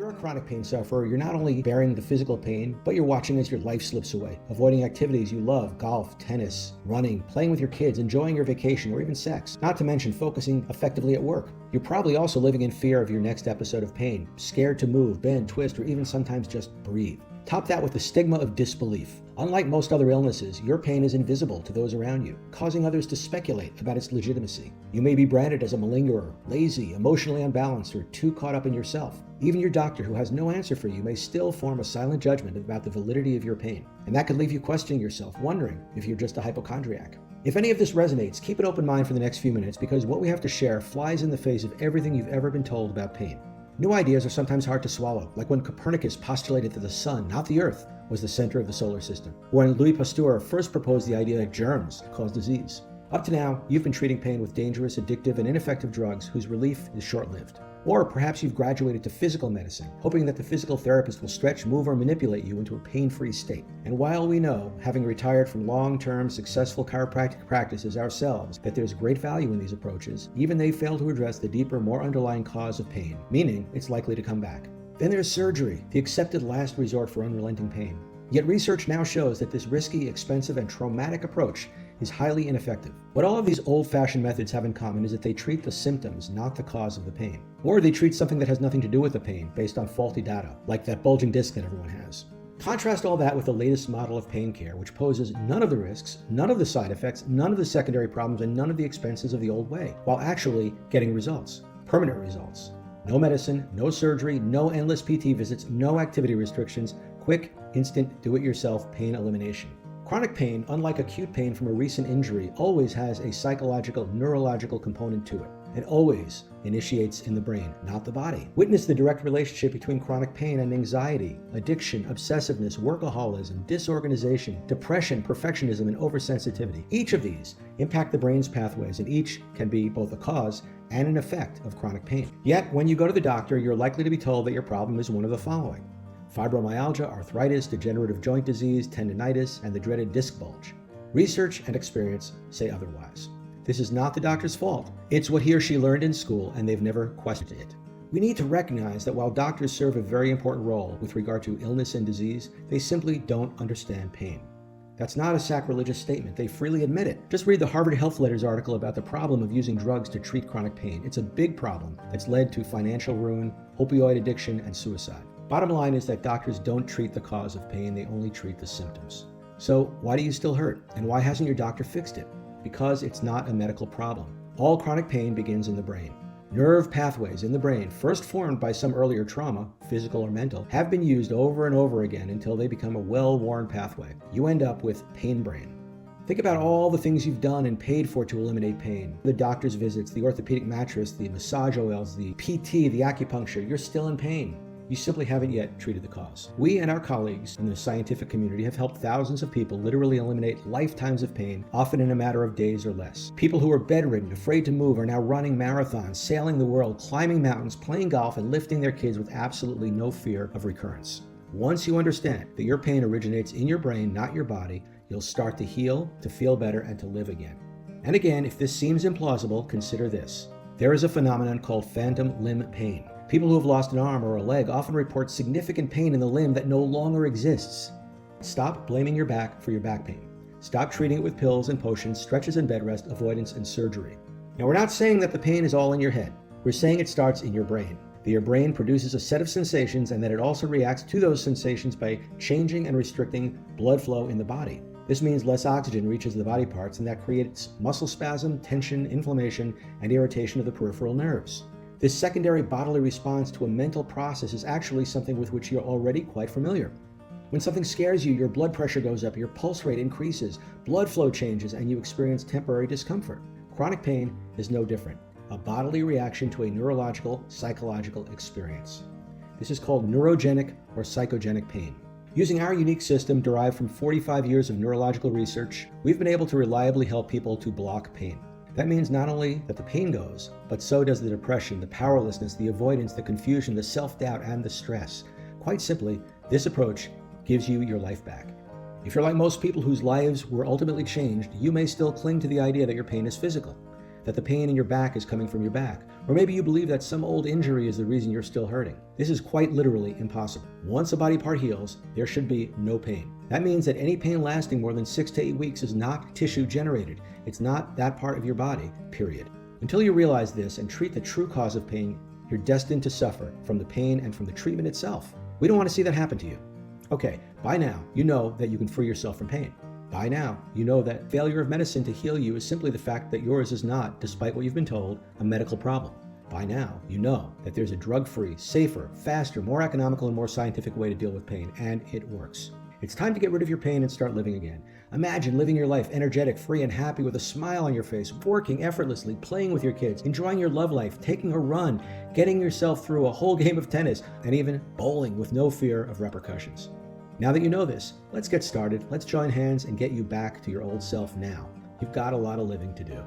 you're a chronic pain sufferer, you're not only bearing the physical pain, but you're watching as your life slips away, avoiding activities you love, golf, tennis, running, playing with your kids, enjoying your vacation, or even sex, not to mention focusing effectively at work. You're probably also living in fear of your next episode of pain, scared to move, bend, twist, or even sometimes just breathe. Top that with the stigma of disbelief. Unlike most other illnesses, your pain is invisible to those around you, causing others to speculate about its legitimacy. You may be branded as a malingerer, lazy, emotionally unbalanced, or too caught up in yourself. Even your doctor, who has no answer for you, may still form a silent judgment about the validity of your pain. And that could leave you questioning yourself, wondering if you're just a hypochondriac. If any of this resonates, keep an open mind for the next few minutes, because what we have to share flies in the face of everything you've ever been told about pain. New ideas are sometimes hard to swallow, like when Copernicus postulated that the sun, not the earth, was the center of the solar system, or when Louis Pasteur first proposed the idea that germs cause disease. Up to now, you've been treating pain with dangerous, addictive, and ineffective drugs whose relief is short-lived. Or perhaps you've graduated to physical medicine, hoping that the physical therapist will stretch, move, or manipulate you into a pain-free state. And while we know, having retired from long-term, successful chiropractic practices ourselves, that there's great value in these approaches, even they fail to address the deeper, more underlying cause of pain, meaning it's likely to come back. Then there's surgery, the accepted last resort for unrelenting pain. Yet research now shows that this risky, expensive, and traumatic approach is highly ineffective. What all of these old-fashioned methods have in common is that they treat the symptoms, not the cause of the pain. Or they treat something that has nothing to do with the pain based on faulty data, like that bulging disc that everyone has. Contrast all that with the latest model of pain care, which poses none of the risks, none of the side effects, none of the secondary problems, and none of the expenses of the old way, while actually getting results, permanent results. No medicine, no surgery, no endless PT visits, no activity restrictions, quick, instant, do-it-yourself pain elimination. Chronic pain, unlike acute pain from a recent injury, always has a psychological, neurological component to it, and always initiates in the brain, not the body. Witness the direct relationship between chronic pain and anxiety, addiction, obsessiveness, workaholism, disorganization, depression, perfectionism, and oversensitivity. Each of these impact the brain's pathways, and each can be both a cause and an effect of chronic pain. Yet, when you go to the doctor, you're likely to be told that your problem is one of the following: fibromyalgia, arthritis, degenerative joint disease, tendinitis, and the dreaded disc bulge. Research and experience say otherwise. This is not the doctor's fault. It's what he or she learned in school, and they've never questioned it. We need to recognize that while doctors serve a very important role with regard to illness and disease, they simply don't understand pain. That's not a sacrilegious statement. They freely admit it. Just read the Harvard Health Letters article about the problem of using drugs to treat chronic pain. It's a big problem that's led to financial ruin, opioid addiction, and suicide. Bottom line is that doctors don't treat the cause of pain, they only treat the symptoms. So why do you still hurt? And why hasn't your doctor fixed it? Because it's not a medical problem. All chronic pain begins in the brain. Nerve pathways in the brain, first formed by some earlier trauma, physical or mental, have been used over and over again until they become a well-worn pathway. You end up with pain brain. Think about all the things you've done and paid for to eliminate pain. The doctor's visits, the orthopedic mattress, the massage oils, the PT, the acupuncture. You're still in pain. You simply haven't yet treated the cause. We and our colleagues in the scientific community have helped thousands of people literally eliminate lifetimes of pain, often in a matter of days or less. People who were bedridden, afraid to move, are now running marathons, sailing the world, climbing mountains, playing golf, and lifting their kids with absolutely no fear of recurrence. Once you understand that your pain originates in your brain, not your body, you'll start to heal, to feel better, and to live again. And again, if this seems implausible, consider this. There is a phenomenon called phantom limb pain. People who have lost an arm or a leg often report significant pain in the limb that no longer exists. Stop blaming your back for your back pain. Stop treating it with pills and potions, stretches and bed rest, avoidance, and surgery. Now, we're not saying that the pain is all in your head. We're saying it starts in your brain. That your brain produces a set of sensations, and that it also reacts to those sensations by changing and restricting blood flow in the body. This means less oxygen reaches the body parts, and that creates muscle spasm, tension, inflammation, and irritation of the peripheral nerves. This secondary bodily response to a mental process is actually something with which you're already quite familiar. When something scares you, your blood pressure goes up, your pulse rate increases, blood flow changes, and you experience temporary discomfort. Chronic pain is no different, a bodily reaction to a neurological, psychological experience. This is called neurogenic or psychogenic pain. Using our unique system derived from 45 years of neurological research, we've been able to reliably help people to block pain. That means not only that the pain goes, but so does the depression, the powerlessness, the avoidance, the confusion, the self-doubt, and the stress. Quite simply, this approach gives you your life back. If you're like most people whose lives were ultimately changed, you may still cling to the idea that your pain is physical. that the pain in your back is coming from your back. Or maybe you believe that some old injury is the reason you're still hurting. This is quite literally impossible. Once a body part heals, there should be no pain. That means that any pain lasting more than 6 to 8 weeks is not tissue generated. It's not that part of your body, period. Until you realize this and treat the true cause of pain, you're destined to suffer from the pain and from the treatment itself. We don't want to see that happen to you. Okay, by now, you know that you can free yourself from pain. By now, you know that failure of medicine to heal you is simply the fact that yours is not, despite what you've been told, a medical problem. By now, you know that there's a drug-free, safer, faster, more economical, and more scientific way to deal with pain, and it works. It's time to get rid of your pain and start living again. Imagine living your life energetic, free, and happy with a smile on your face, working effortlessly, playing with your kids, enjoying your love life, taking a run, getting yourself through a whole game of tennis, and even bowling with no fear of repercussions. Now that you know this, let's get started. Let's join hands and get you back to your old self now. You've got a lot of living to do.